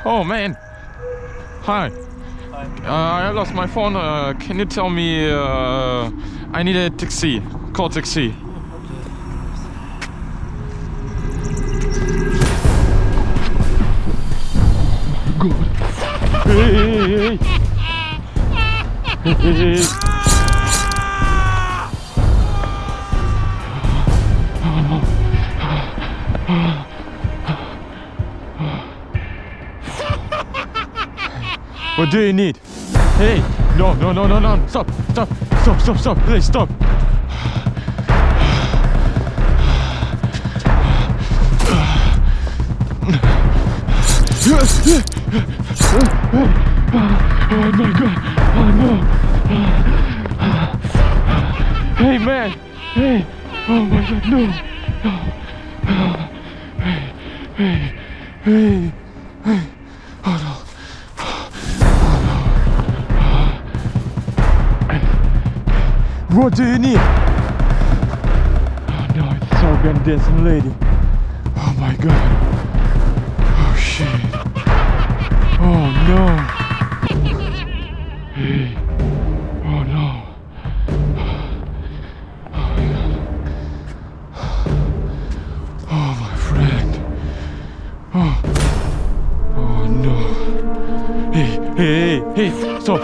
Oh man. Hi. I lost my phone. Can you tell me? I need a taxi. Call taxi. God. Hey. Hey. What do you need? Hey! No! Stop! Please stop! Oh my God! Oh no! Hey man! Hey! Oh my God! No! Hey! Oh no! What do you need? Oh no, it's Serbian Lady. Oh my God. Oh shit. Oh no. Hey. Oh no. Oh my God. Oh my friend. Oh no. Hey, stop.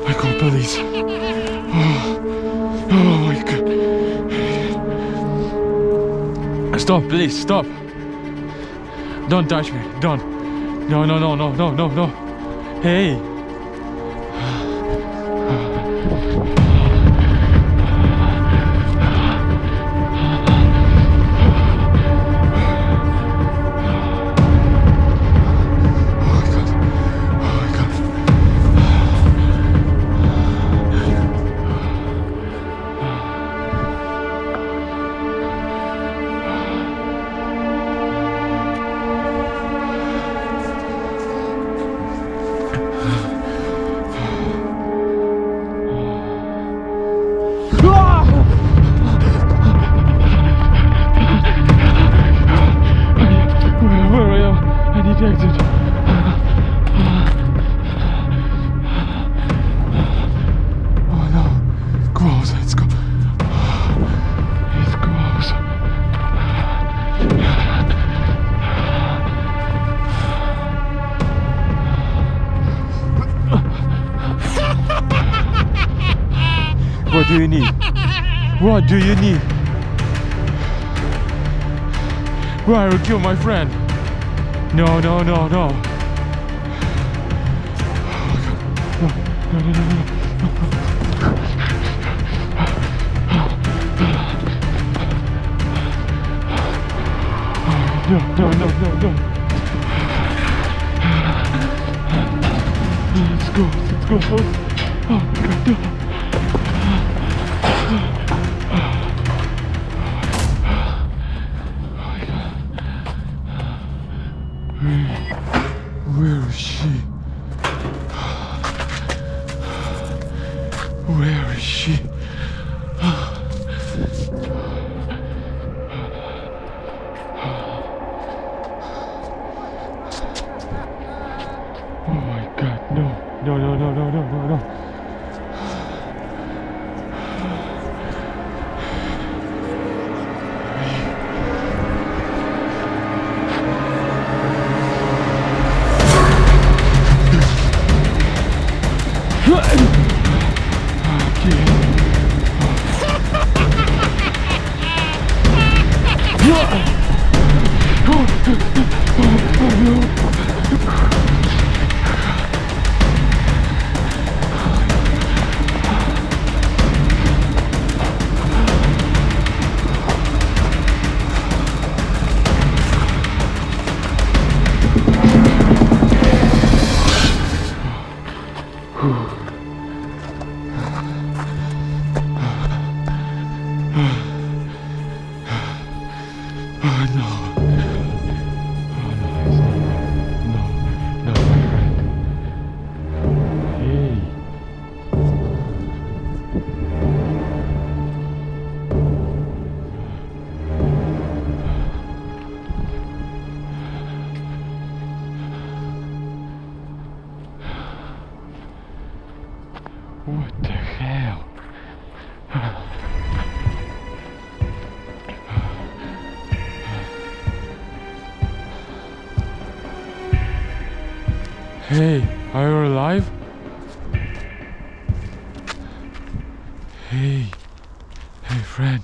I call police. Oh my God. Stop, please, stop. Don't touch me, don't. No. Hey. Exit. Oh no, close, let's go. It's close. What do you need? What do you need? Why will kill my friend? No. Oh God. No. No. Let's go. Oh my God, no. Where is she? Where is she? Oh my God, no. What the hell? Hey, are you alive? Hey, friend,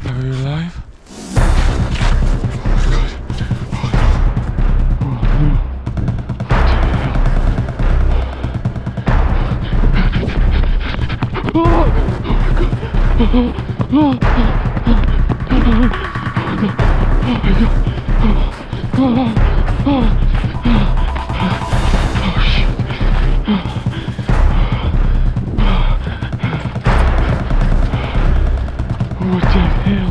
are you alive? What the hell?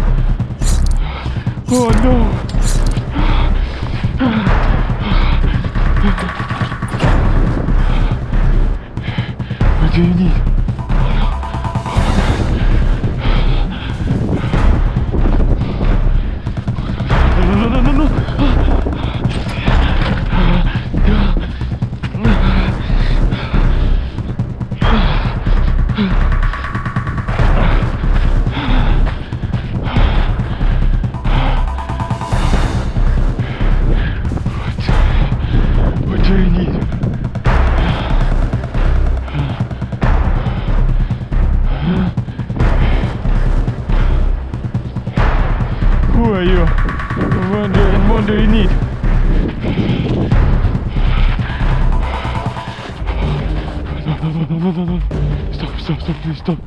Oh no! What do you need? No. What do you need? Who are you? What do you need? No. Stop, please stop.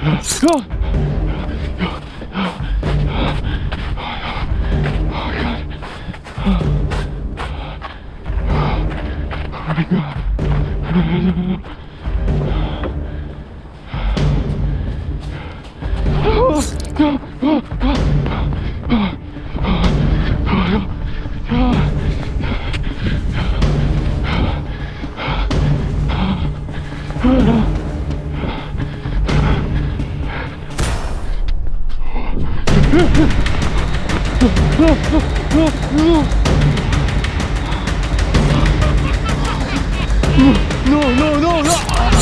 Oh God. Oh my God. No.